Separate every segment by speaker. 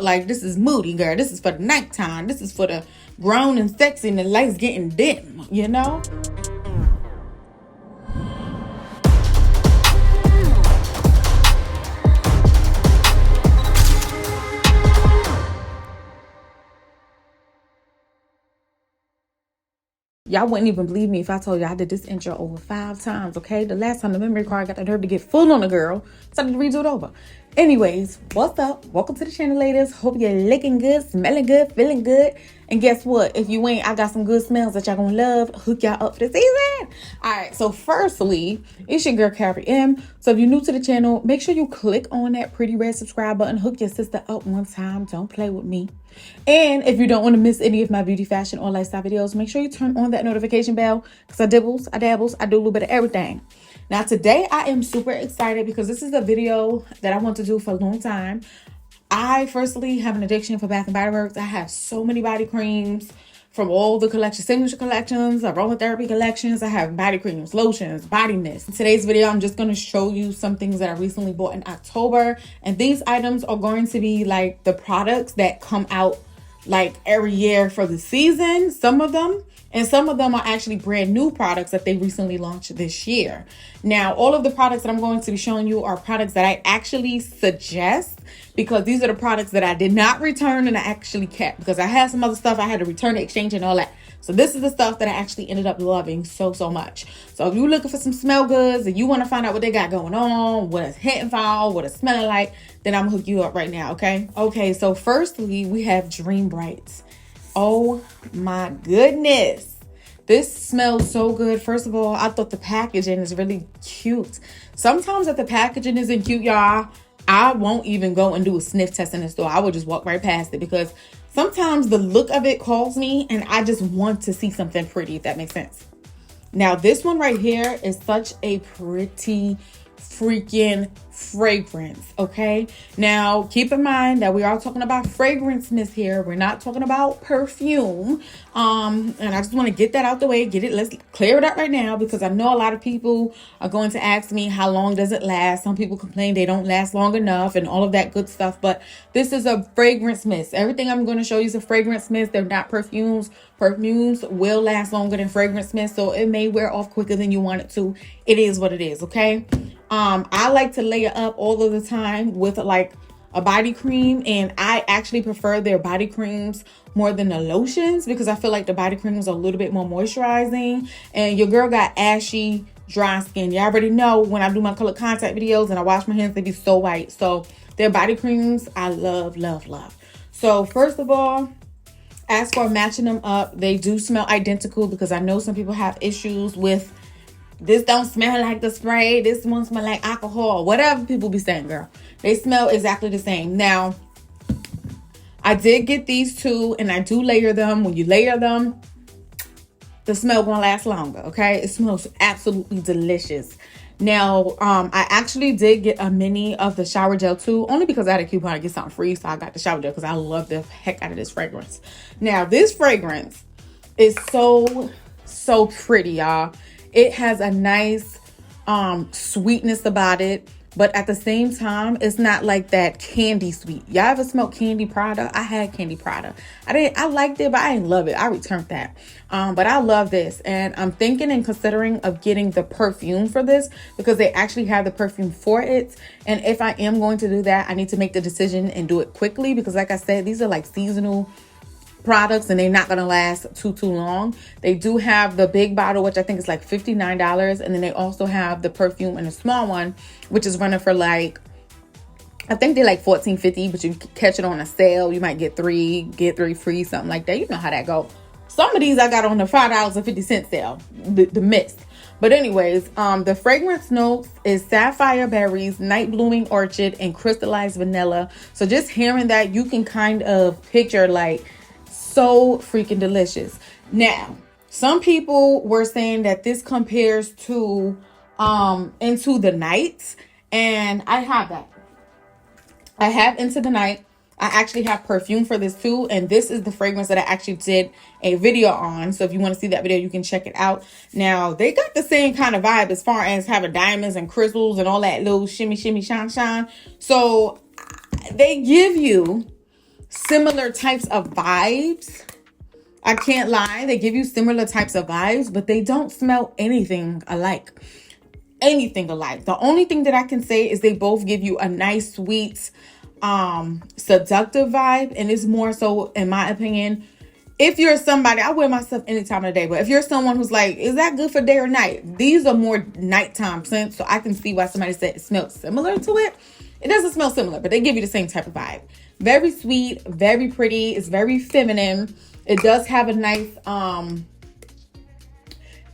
Speaker 1: Like, this is moody, girl. This is for the nighttime. This is for the grown and sexy and the lights getting dim, you know? Y'all wouldn't even believe me if I told you I did this intro over 5 times, okay? The last time the memory card got the nerve to get full on a girl, so I had to redo it over. Anyways, what's up? Welcome to the channel, ladies. Hope you're looking good, smelling good, feeling good. And guess what? If you ain't, I got some good smells that y'all gonna love. Hook y'all up for the season. All right, so firstly, it's your girl, Carrie M. So if you're new to the channel, make sure you click on that pretty red subscribe button. Hook your sister up one time. Don't play with me. And if you don't want to miss any of my beauty, fashion, or lifestyle videos, make sure you turn on that notification bell because I dibbles, I dabbles, I do a little bit of everything. Now, today I am super excited because this is a video that I want to do for a long time. I firstly have an addiction for Bath & Body Works. I have so many body creams from all the collections, signature collections, aromatherapy collections. I have body creams, lotions, body mist. In today's video, I'm just going to show you some things that I recently bought in October. And these items are going to be like the products that come out like every year for the season, some of them. And some of them are actually brand new products that they recently launched this year. Now, all of the products that I'm going to be showing you are products that I actually suggest because these are the products that I did not return and I actually kept because I had some other stuff I had to return, exchange, and all that. So this is the stuff that I actually ended up loving so much. So if you're looking for some smell goods and you want to find out what they got going on, what it's hitting for, what it's smelling like, then I'm gonna hook you up right now, okay? Okay, so firstly, we have Dream Brights. Oh my goodness. This smells so good. First of all, I thought the packaging is really cute. Sometimes if the packaging isn't cute, y'all, I won't even go and do a sniff test in the store. I would just walk right past it because sometimes the look of it calls me and I just want to see something pretty, if that makes sense. Now, this one right here is such a pretty freaking fragrance, okay? Now, keep in mind that we are talking about fragrance mist here. We're not talking about perfume. And I just want to get that out the way, let's clear it up right now because I know a lot of people are going to ask me how long does it last. Some people complain they don't last long enough and all of that good stuff, but this is a fragrance mist. Everything I'm going to show you is a fragrance mist. They're not perfumes. Perfumes will last longer than fragrance mist, so it may wear off quicker than you want it to. It is what it is, okay? I like to layer up all of the time with like a body cream, and I actually prefer their body creams more than the lotions because I feel like the body creams are a little bit more moisturizing, and your girl got ashy, dry skin. You already know when I do my color contact videos and I wash my hands, they be so white. So their body creams, I love. So first of all, as for matching them up, they do smell identical because I know some people have issues with this don't smell like the spray, this one smell like alcohol, whatever people be saying, girl. They smell exactly the same. Now, I did get these two and I do layer them. When you layer them, the smell gonna last longer, okay? It smells absolutely delicious. Now, I actually did get a mini of the shower gel too, only because I had a coupon to get something free, so I got the shower gel because I love the heck out of this fragrance. Now, this fragrance is so pretty, y'all. It has a nice sweetness about it, but at the same time, it's not like that candy sweet. Y'all ever smelled candy Prada? I had candy Prada. I liked it, but I didn't love it. I returned that. But I love this, and I'm thinking and considering of getting the perfume for this because they actually have the perfume for it. And if I am going to do that, I need to make the decision and do it quickly because, like I said, these are like seasonal products and they're not going to last too long. They do have the big bottle, which I think is like $59, and then they also have the perfume in a small one, which is running for like, I think they're like $14.50, but you catch it on a sale. You might get three free, something like that. You know how that go. Some of these I got on the $5.50 sale, the mist. But anyways, the fragrance notes is sapphire berries, night blooming orchid, and crystallized vanilla. So just hearing that, you can kind of picture like so freaking delicious. Now, some people were saying that this compares to Into the Night, and I have that. I have Into the Night. I actually have perfume for this too, and this is the fragrance that I actually did a video on. So if you want to see that video, you can check it out. Now, they got the same kind of vibe as far as having diamonds and crystals and all that little shimmy, shine. So they give you similar types of vibes. I can't lie. They give you similar types of vibes, but they don't smell anything alike. Anything alike. The only thing that I can say is they both give you a nice, sweet, seductive vibe. And it's more so, in my opinion, if you're somebody, I wear myself any time of the day, but if you're someone who's like, is that good for day or night? These are more nighttime scents, so I can see why somebody said it smells similar to it. It doesn't smell similar, but they give you the same type of vibe. Very sweet, very pretty. It's very feminine. It does have a nice,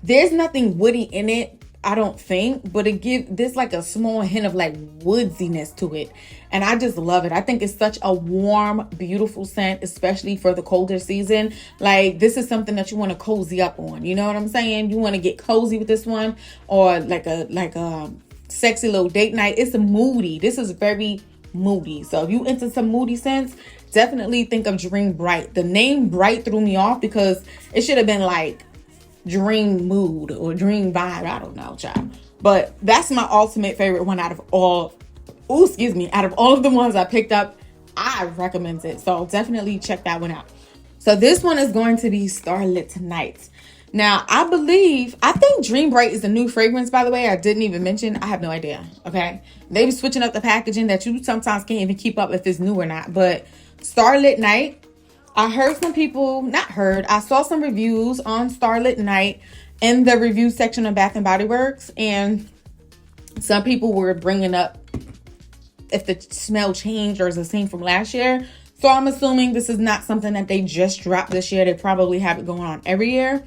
Speaker 1: there's nothing woody in it, I don't think, but it gives this like a small hint of like woodsiness to it. And I just love it. I think it's such a warm, beautiful scent, especially for the colder season. Like, this is something that you want to cozy up on. You know what I'm saying? You want to get cozy with this one, or like a sexy little date night. It's a moody. This is very moody. So if you into some moody scents, definitely think of Dream Bright. The name Bright threw me off because it should have been like Dream Mood or Dream Vibe. I don't know, child. But that's my ultimate favorite one out of all. Out of all of the ones I picked up, I recommend it. So definitely check that one out. So this one is going to be Starlit Night. Now, I think Dream Bright is a new fragrance, by the way. I didn't even mention. I have no idea. Okay. They be switching up the packaging that you sometimes can't even keep up if it's new or not. But Starlit Night, I heard some people, I saw some reviews on Starlit Night in the review section of Bath and Body Works. And some people were bringing up if the smell changed or is the same from last year. So I'm assuming this is not something that they just dropped this year. They probably have it going on every year,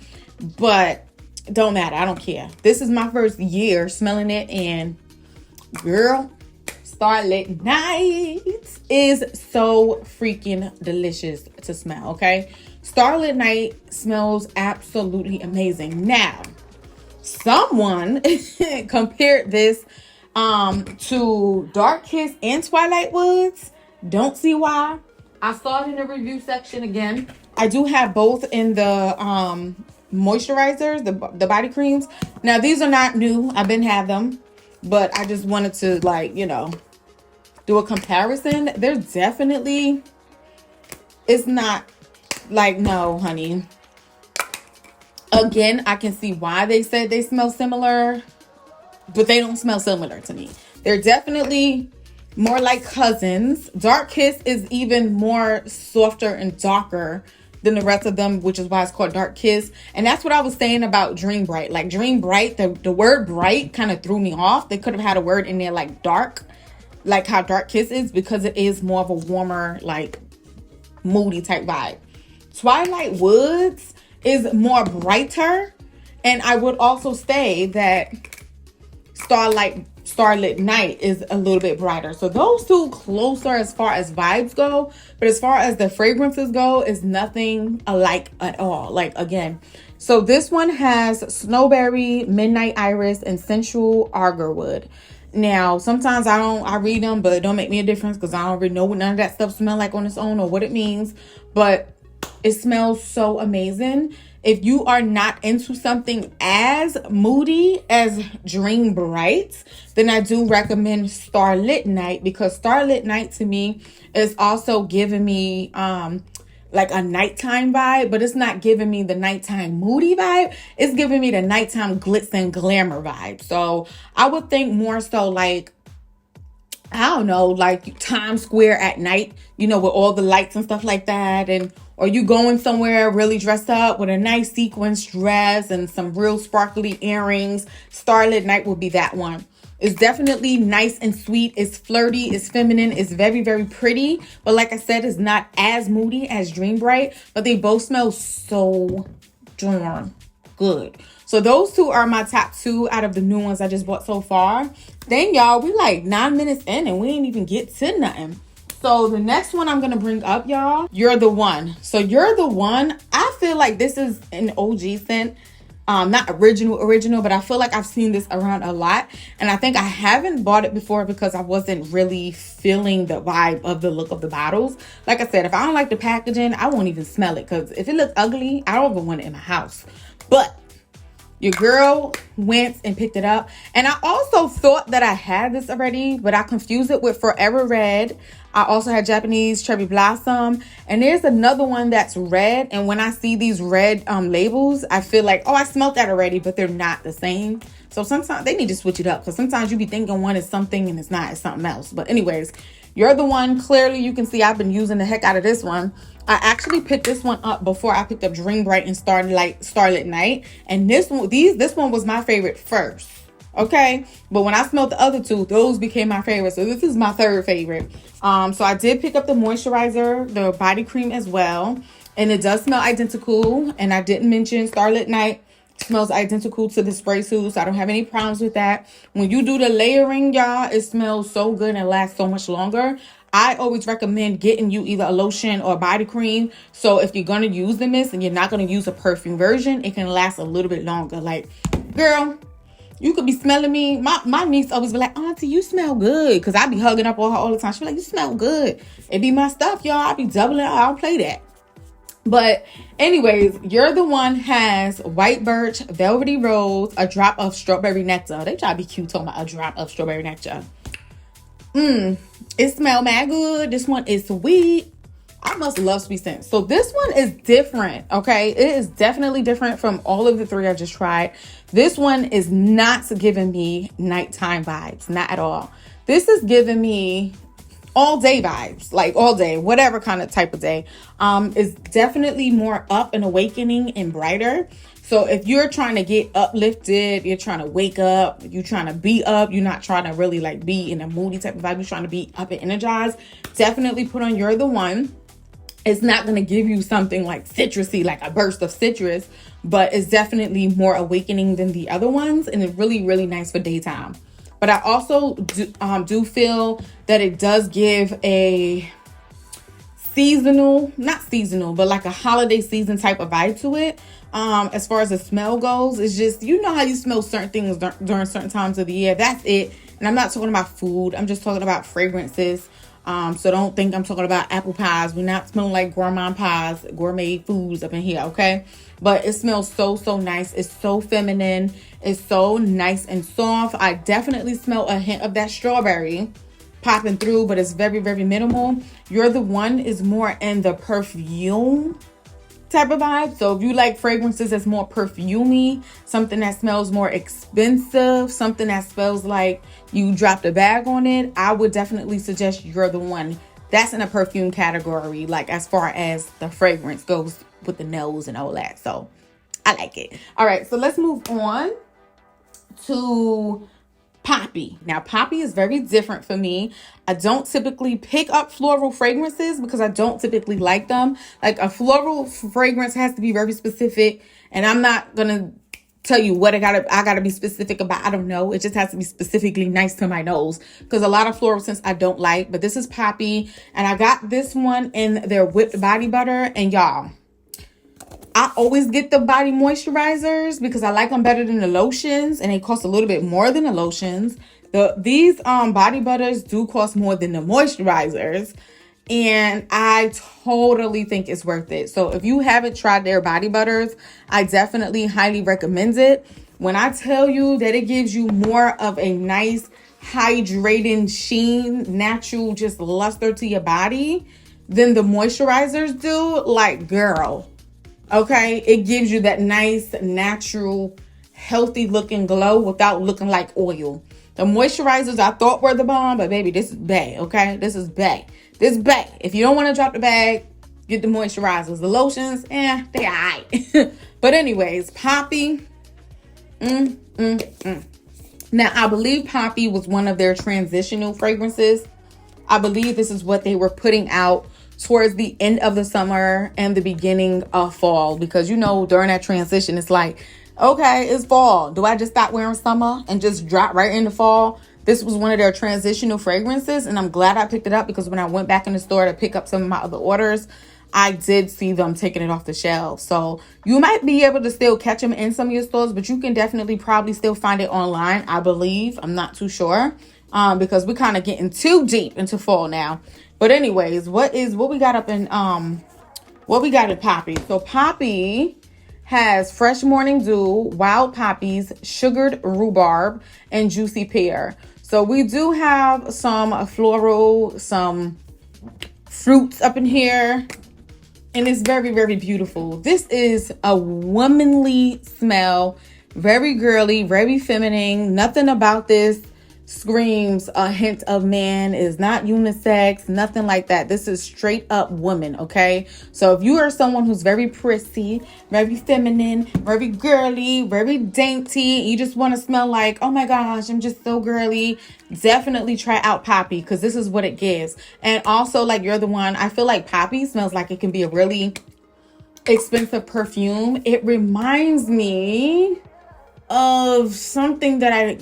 Speaker 1: but don't matter. I don't care. This is my first year smelling it, and girl, Starlit Night is so freaking delicious to smell. Okay. Starlit Night smells absolutely amazing. Now, someone compared this to Dark Kiss and Twilight Woods. Don't see why. I saw it in the review section again. I do have both in the moisturizers, the body creams. Now, these are not new. I've been have them, but I just wanted to, like, you know, do a comparison. They're definitely, it's not like, no, honey. Again, I can see why they said they smell similar, but they don't smell similar to me. They're definitely more like cousins. Dark Kiss is even more softer and darker than the rest of them, which is why it's called Dark Kiss. And that's what I was saying about Dream Bright. Like, Dream Bright, the word bright kind of threw me off. They could have had a word in there like dark, like how Dark Kiss is, because it is more of a warmer, like moody type vibe. Twilight Woods is more brighter. And I would also say that Starlit Night is a little bit brighter. So those two closer as far as vibes go, but as far as the fragrances go, is nothing alike at all. Like, again, so this one has Snowberry, Midnight Iris, and Sensual Agarwood. Now, sometimes I read them, but it don't make me a difference because I don't really know what none of that stuff smell like on its own or what it means. But it smells so amazing. If you are not into something as moody as Dream Bright, then I do recommend Starlit Night, because Starlit Night to me is also giving me like a nighttime vibe, but it's not giving me the nighttime moody vibe. It's giving me the nighttime glitz and glamour vibe. So I would think more so like, I don't know, like Times Square at night, you know, with all the lights and stuff like that. And or you going somewhere really dressed up with a nice sequins dress and some real sparkly earrings. Starlit Night would be that one. It's definitely nice and sweet. It's flirty. It's feminine. It's very, very pretty. But like I said, it's not as moody as Dream Bright. But they both smell so darn good. So those two are my top two out of the new ones I just bought so far. Then, y'all, we like 9 minutes in and we ain't even get to nothing. So the next one I'm going to bring up, y'all, Youre the One. So Youre the One, I feel like this is an OG scent. Not original, but I feel like I've seen this around a lot. And I think I haven't bought it before because I wasn't really feeling the vibe of the look of the bottles. Like I said, if I don't like the packaging, I won't even smell it. Because if it looks ugly, I don't even want it in my house. But your girl went and picked it up. And I also thought that I had this already, but I confused it with Forever Red. I also had Japanese Cherry Blossom, and there's another one that's red. And when I see these red labels, I feel like, oh, I smelled that already, but they're not the same. So sometimes they need to switch it up, because sometimes you be thinking one is something and it's not, it's something else. But anyways, You're the One. Clearly you can see I've been using the heck out of this one. I actually picked this one up before I picked up Dream Bright and Starlit Night. And this one was my favorite first. Okay, but when I smelled the other two, those became my favorite. So this is my third favorite. So I did pick up the moisturizer, the body cream as well, and it does smell identical. And I didn't mention Starlit Night smells identical to the spray suit, so I don't have any problems with that. When you do the layering, y'all, it smells so good and lasts so much longer. I always recommend getting you either a lotion or a body cream. So if you're going to use the mist and you're not going to use a perfume version, it can last a little bit longer. Like, girl, you could be smelling me. My niece always be like, Auntie, you smell good. Because I be hugging up on her all the time. She be like, you smell good. It be my stuff, y'all. I be doubling. I don't play that. But anyways, You're the One has white birch, velvety rose, a drop of strawberry nectar. They try to be cute talking about a drop of strawberry nectar. It smells mad good. This one is sweet. I must love sweet scents. So this one is different, okay? It is definitely different from all of the three I just tried. This one is not giving me nighttime vibes, not at all. This is giving me all day vibes, like all day, whatever kind of type of day. It's definitely more up and awakening and brighter. So if you're trying to get uplifted, you're trying to wake up, you're trying to be up, you're not trying to really like be in a moody type of vibe, you're trying to be up and energized, definitely put on You're the One. It's not going to give you something like citrusy, like a burst of citrus, but it's definitely more awakening than the other ones, and it's really, really nice for daytime. But I also do feel that it does give a seasonal, not seasonal, but like a holiday season type of vibe to it. As far as the smell goes, it's just, you know how you smell certain things during certain times of the year. That's it. And I'm not talking about food. I'm just talking about fragrances. So don't think I'm talking about apple pies. We're not smelling like gourmand pies, gourmet foods up in here, okay? But it smells so, so nice. It's so feminine. It's so nice and soft. I definitely smell a hint of that strawberry popping through, but it's very, very minimal. You're the One is more in the perfume type of vibe. So if you like fragrances that's more perfumey, something that smells more expensive, something that smells like you dropped a bag on it, I would definitely suggest You're the One. That's in a perfume category, like as far as the fragrance goes with the nose and all that. So I like it. All right, so let's move on to Poppy. Now, Poppy is very different for me. I don't typically pick up floral fragrances because I don't typically like them. Like, a floral fragrance has to be very specific, and I'm not gonna tell you what I gotta be specific about. I don't know. It just has to be specifically nice to my nose, because a lot of floral scents I don't like. But this is Poppy, and I got this one in their whipped body butter. And y'all, I always get the body moisturizers because I like them better than the lotions, and they cost a little bit more than the lotions. These body butters do cost more than the moisturizers, and I totally think it's worth it. So if you haven't tried their body butters, I definitely highly recommend it. When I tell you that it gives you more of a nice hydrating sheen, natural just luster to your body than the moisturizers do, like, girl, okay, it gives you that nice, natural, healthy looking glow without looking like oil. The moisturizers I thought were the bomb, but baby, this is bae, okay? This is bae. This is bae. If you don't want to drop the bag, get the moisturizers. The lotions, they alright. But anyways, Poppy. Now, I believe Poppy was one of their transitional fragrances. I believe this is what they were putting out towards the end of the summer and the beginning of fall, because, you know, during that transition, it's like, okay, it's fall. Do I just stop wearing summer and just drop right into fall? This was one of their transitional fragrances, and I'm glad I picked it up, because when I went back in the store to pick up some of my other orders, I did see them taking it off the shelf. So you might be able to still catch them in some of your stores, but you can definitely probably still find it online, I believe. I'm not too sure, because we're kind of getting too deep into fall now. But anyways, what we got in Poppy? So Poppy has fresh morning dew, wild poppies, sugared rhubarb, and juicy pear. So we do have some floral, some fruits up in here, and it's very, very beautiful. This is a womanly smell, very girly, very feminine. Nothing about this screams a hint of man. Is not unisex, nothing like that. This is straight up woman, okay? So if you are someone who's very prissy, very feminine, very girly, very dainty, you just want to smell like, oh my gosh, I'm just so girly, definitely try out Poppy, because this is what it gives. And also, like You're the One, I feel like Poppy smells like it can be a really expensive perfume. It reminds me of something that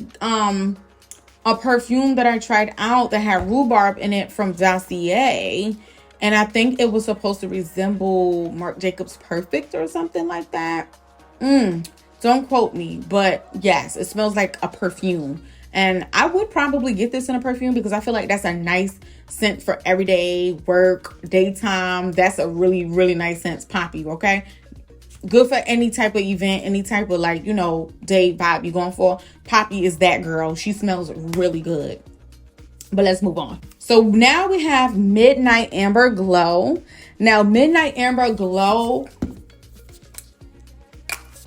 Speaker 1: a perfume that I tried out that had rhubarb in it from Dossier. And I think it was supposed to resemble Marc Jacobs Perfect or something like that. Don't quote me, but yes, it smells like a perfume. And I would probably get this in a perfume because I feel like that's a nice scent for everyday work, daytime. That's a really, really nice scent. Poppy, okay? Good for any type of event, any type of, like, you know, day vibe you're going for. Poppy is that girl. She smells really good. But let's move on. So now we have Midnight Amber Glow. Now, Midnight Amber Glow,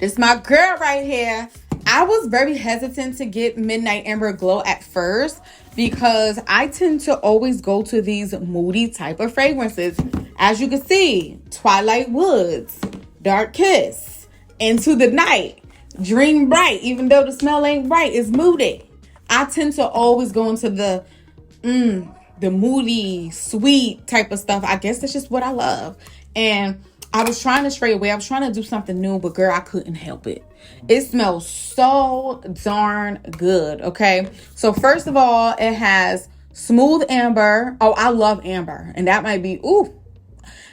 Speaker 1: it's my girl right here. I was very hesitant to get Midnight Amber Glow at first because I tend to always go to these moody type of fragrances. As you can see, Twilight Woods, Dark Kiss, Into the Night, Dream Bright. Even though the smell ain't bright, it's moody. I tend to always go into the moody, sweet type of stuff. I guess that's just what I love. And I was trying to stray away. I was trying to do something new, but girl, I couldn't help it. It smells so darn good, okay? So first of all, it has smooth amber. Oh, I love amber. And that might be, ooh.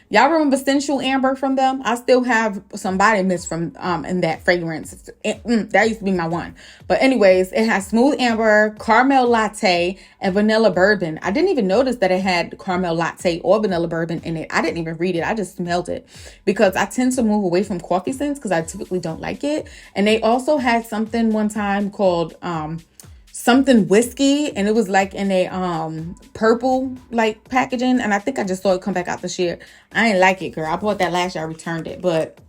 Speaker 1: Y'all remember Sensual Amber from them? I still have some body mist from in that fragrance. That used to be my one. But anyways, it has smooth amber, caramel latte, and vanilla bourbon. I didn't even notice that it had caramel latte or vanilla bourbon in it. I didn't even read it. I just smelled it because I tend to move away from coffee scents because I typically don't like it. And they also had something one time called something whiskey, and it was like in a purple like packaging, and I think I just saw it come back out this year. I didn't like it, girl. I bought that last year. I returned it, but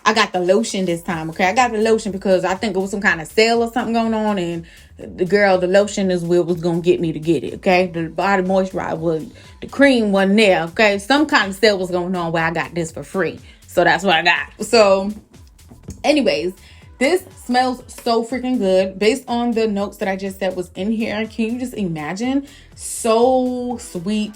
Speaker 1: I got the lotion this time. Okay, I got the lotion because I think it was some kind of sale or something going on, and the lotion is what was gonna get me to get it. Okay, the body moisturizer was, the cream wasn't there. Okay, some kind of sale was going on where I got this for free, so that's what I got. So anyways, this smells so freaking good based on the notes that I just said was in here. Can you just imagine? So sweet.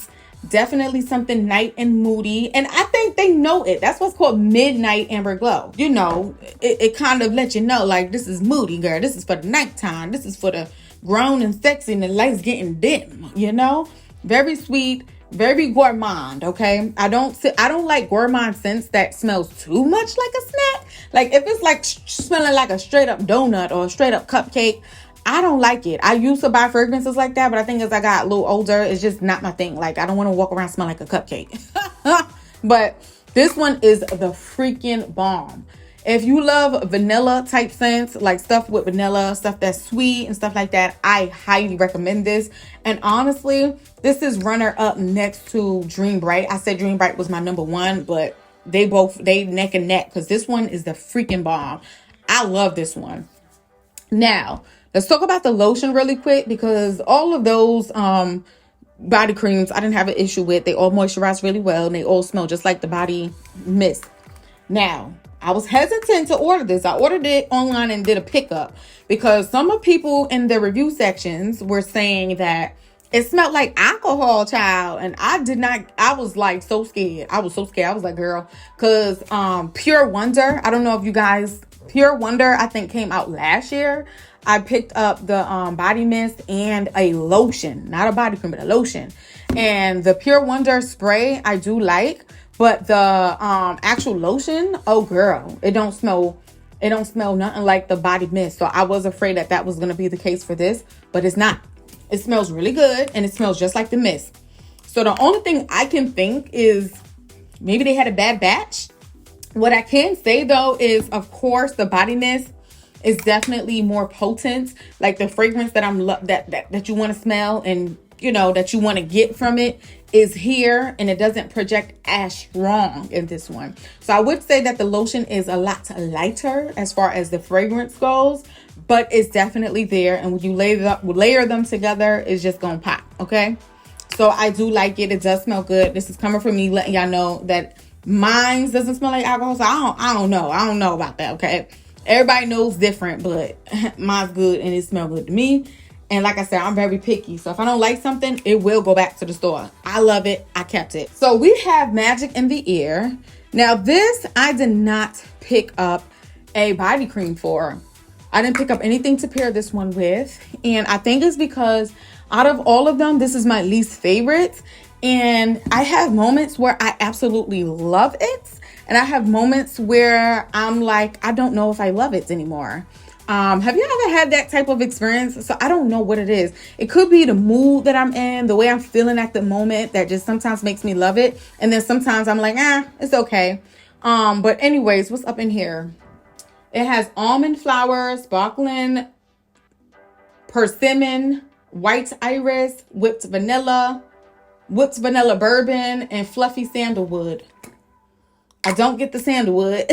Speaker 1: Definitely something night and moody. And I think they know it. That's what's called Midnight Amber Glow. You know, it kind of lets you know, like, this is moody, girl. This is for the nighttime. This is for the grown and sexy and the lights getting dim, you know? Very sweet. Very gourmand, okay? I don't like gourmand scents that smells too much like a snack. Like if it's like smelling like a straight up donut or a straight up cupcake, I don't like it. I used to buy fragrances like that, but I think as I got a little older, it's just not my thing. Like I don't want to walk around smelling like a cupcake. But this one is the freaking bomb. If you love vanilla type scents, like stuff with vanilla, stuff that's sweet and stuff like that, I highly recommend this. And honestly, this is runner up next to Dream Bright. I said Dream Bright was my number one, but they neck and neck because this one is the freaking bomb. I love this one. Now, let's talk about the lotion really quick because all of those body creams I didn't have an issue with. They all moisturize really well and they all smell just like the body mist. Now, I was hesitant to order this. I ordered it online and did a pickup because some of people in the review sections were saying that it smelled like alcohol, child. And I did not. I was like so scared. I was so scared. I was like, girl, because Pure Wonder. I don't know if you guys, Pure Wonder, I think came out last year. I picked up the body mist and a lotion, not a body cream, but a lotion. And the Pure Wonder spray I do like. But the actual lotion, oh girl, it don't smell nothing like the body mist. So I was afraid that was going to be the case for this, but it's not. It smells really good and it smells just like the mist. So the only thing I can think is maybe they had a bad batch What I can say though is, of course, the body mist is definitely more potent. Like the fragrance that that you want to smell and that you want to get from it is here, and it doesn't project as strong in this one. So I would say that the lotion is a lot lighter as far as the fragrance goes, but it's definitely there. And when you layer them together, it's just gonna pop. Okay, so I do like it. It does smell good. This is coming from me, letting y'all know that mine doesn't smell like alcohol. So I don't know about that. Okay, everybody knows different, but mine's good and it smells good to me. And like I said, I'm very picky. So if I don't like something, it will go back to the store. I love it. I kept it. So we have Magic in the Air. Now this, I did not pick up a body cream for. I didn't pick up anything to pair this one with. And I think it's because out of all of them, this is my least favorite. And I have moments where I absolutely love it. And I have moments where I'm like, I don't know if I love it anymore. Have you ever had that type of experience? So I don't know what it is. It could be the mood that I'm in, the way I'm feeling at the moment, that just sometimes makes me love it. And then sometimes I'm like, it's okay. But anyways, what's up in here? It has almond flour, sparkling persimmon, white iris, whipped vanilla bourbon, and fluffy sandalwood. I don't get the sandalwood.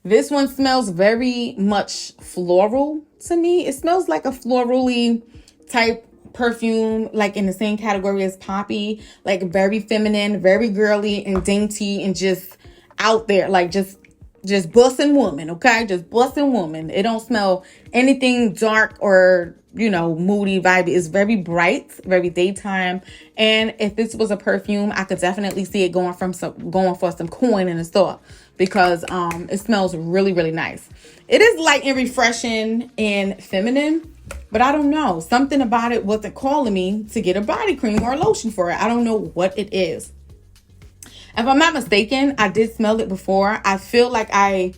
Speaker 1: This one smells very much floral to me. It smells like a florally type perfume, like in the same category as Poppy, like very feminine, very girly and dainty and just out there, like just bussin' woman, okay? Just bussin' woman. It don't smell anything dark or, moody vibe. It's very bright, very daytime. And if this was a perfume, I could definitely see it going for some coin in the store, because it smells really, really nice. It is light and refreshing and feminine, but I don't know. Something about it wasn't calling me to get a body cream or a lotion for it. I don't know what it is. If I'm not mistaken, I did smell it before. I feel like I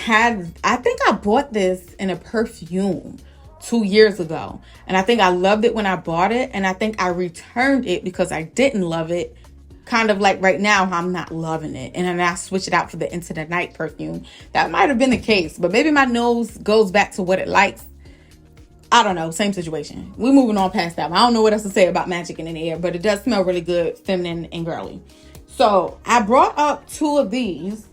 Speaker 1: think I bought this in a perfume 2 years ago. And I think I loved it when I bought it. And I think I returned it because I didn't love it. Kind of like right now, I'm not loving it. And then I switched it out for the Into the Night perfume. That might have been the case. But maybe my nose goes back to what it likes. I don't know. Same situation. We're moving on past that. I don't know what else to say about Magic in the Air. But it does smell really good, feminine and girly. So I brought up 2 of these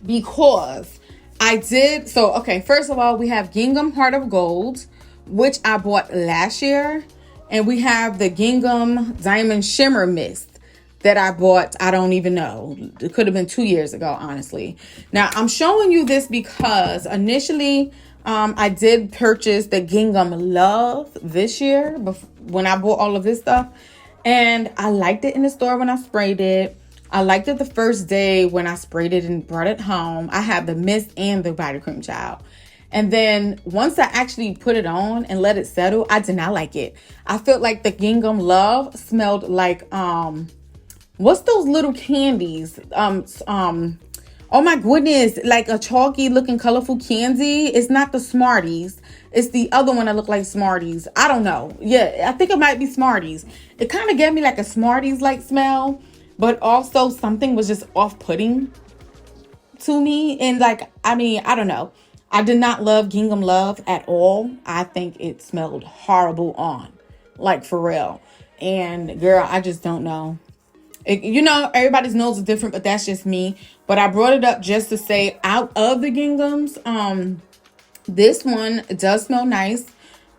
Speaker 1: because I did. So, okay, first of all, we have Gingham Heart of Gold, which I bought last year. And we have the Gingham Diamond Shimmer Mist that I bought, I don't even know. It could have been 2 years ago, honestly. Now, I'm showing you this because initially I did purchase the Gingham Love this year when I bought all of this stuff. And I liked it in the store when I sprayed it. I liked it the first day when I sprayed it and brought it home. I had the mist and the body cream, child. And then once I actually put it on and let it settle, I did not like it. I felt like the Gingham Love smelled like, what's those little candies? Oh my goodness, like a chalky looking colorful candy. It's not the Smarties. It's the other one that looked like Smarties. I don't know. Yeah, I think it might be Smarties. It kind of gave me like a Smarties-like smell, but also something was just off-putting to me. And like, I don't know. I did not love Gingham Love at all. I think it smelled horrible on, like for real. And girl, I just don't know. Everybody's nose is different, but that's just me. But I brought it up just to say, out of the Ginghams, this one does smell nice.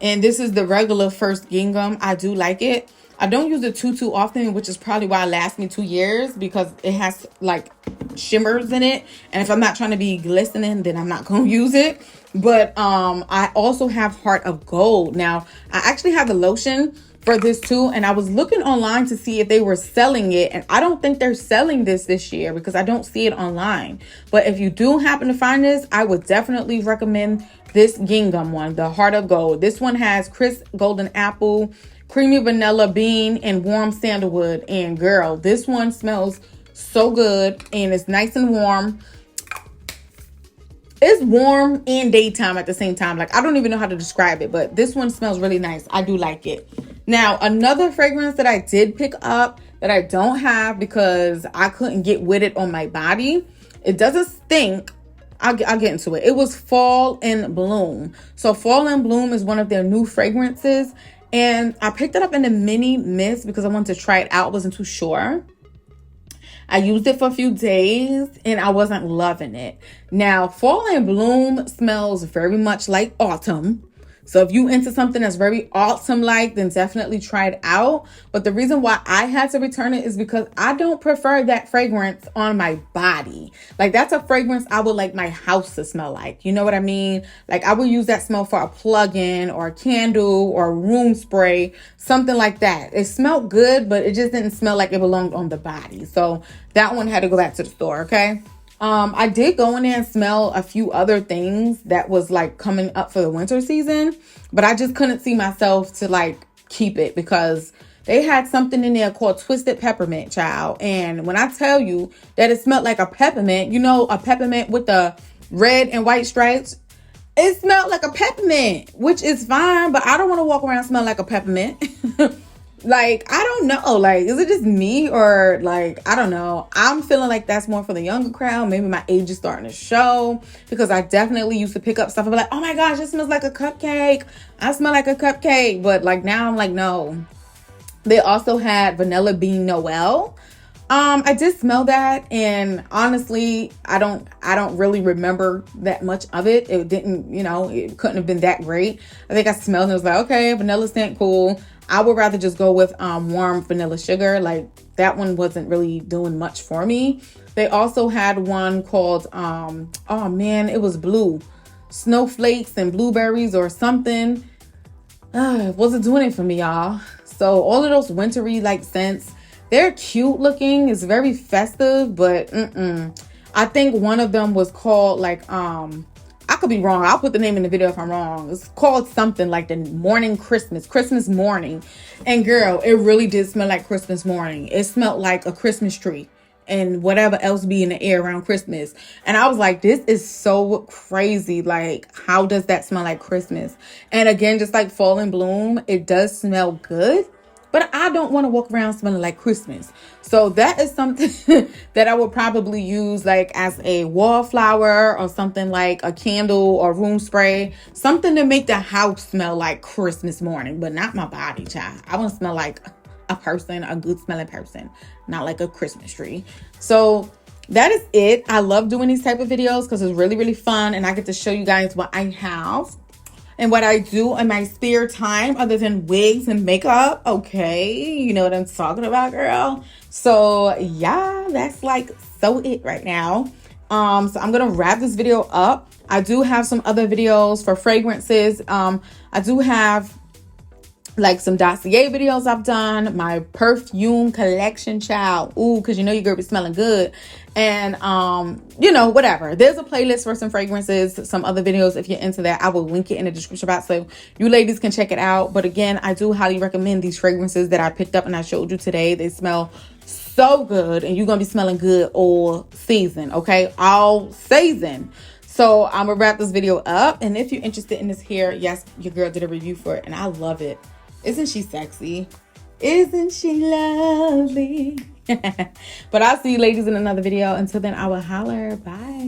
Speaker 1: And this is the regular first Gingham. I do like it. I don't use it too often, which is probably why it lasts me 2 years, because it has like shimmers in it. And if I'm not trying to be glistening, then I'm not going to use it. But I also have Heart of Gold. Now, I actually have the lotion for this too, and I was looking online to see if they were selling it, and I don't think they're selling this year because I don't see it online. But if you do happen to find this, I would definitely recommend this Gingham one, the Heart of Gold. This one has crisp golden apple, creamy vanilla bean, and warm sandalwood. And girl, this one smells so good, and it's nice and warm. It's warm and daytime at the same time. Like, I don't even know how to describe it, but this one smells really nice. I do like it. Now, another fragrance that I did pick up that I don't have because I couldn't get with it on my body It doesn't stink. I'll get into it. It was Fall in Bloom. So Fall in Bloom is one of their new fragrances. And I picked it up in the mini mist because I wanted to try it out. I wasn't too sure. I used it for a few days and I wasn't loving it. Now, Fall in Bloom smells very much like autumn. So if you into something that's very autumn-like, then definitely try it out. But the reason why I had to return it is because I don't prefer that fragrance on my body. Like, that's a fragrance I would like my house to smell like. You know what I mean? Like, I would use that smell for a plug-in or a candle or a room spray, something like that. It smelled good, but it just didn't smell like it belonged on the body. So that one had to go back to the store, okay? I did go in there and smell a few other things that was like coming up for the winter season, but I just couldn't see myself to like keep it because they had something in there called Twisted Peppermint, child. And when I tell you that it smelled like a peppermint, you know, a peppermint with the red and white stripes, it smelled like a peppermint, which is fine, but I don't want to walk around smelling like a peppermint. Like, I don't know. Like, is it just me or like, I don't know. I'm feeling like that's more for the younger crowd. Maybe my age is starting to show because I definitely used to pick up stuff and be like, oh my gosh, it smells like a cupcake. I smell like a cupcake. But like now I'm like, no. They also had Vanilla Bean Noel. I did smell that, and honestly, I don't really remember that much of it. It didn't, you know, it couldn't have been that great. I think I smelled and it was like, okay, vanilla scent, cool. I would rather just go with warm vanilla sugar. Like, that one wasn't really doing much for me. They also had one called oh man, it was blue, snowflakes and blueberries or something. It wasn't doing it for me, y'all. So all of those wintry like scents, they're cute looking. It's very festive, but I think one of them was called like, I could be wrong. I'll put the name in the video if I'm wrong. It's called something like the morning Christmas morning. And girl, it really did smell like Christmas morning. It smelled like a Christmas tree and whatever else be in the air around Christmas. And I was like, this is so crazy. Like, how does that smell like Christmas? And again, just like Fall in Bloom, it does smell good. But I don't want to walk around smelling like Christmas. So that is something that I would probably use like as a wallflower or something like a candle or room spray. Something to make the house smell like Christmas morning, but not my body, child. I want to smell like a person, a good smelling person, not like a Christmas tree. So that is it. I love doing these type of videos because it's really, really fun. And I get to show you guys what I have and what I do in my spare time other than wigs and makeup. Okay, you know what I'm talking about, girl. So yeah, that's like so it right now. So I'm gonna wrap this video up. I do have some other videos for fragrances. I do have like some dossier videos I've done, my perfume collection, child. Ooh, because you know your girl be smelling good. And you know, whatever. There's a playlist for some fragrances, some other videos. If you're into that, I will link it in the description box so you ladies can check it out. But again, I do highly recommend these fragrances that I picked up and I showed you today. They smell so good, and you're gonna be smelling good all season, okay? All season. So I'm gonna wrap this video up. And if you're interested in this hair, yes, your girl did a review for it and I love it. Isn't she sexy? Isn't she lovely? But I'll see you ladies in another video. Until then, I will holler. Bye.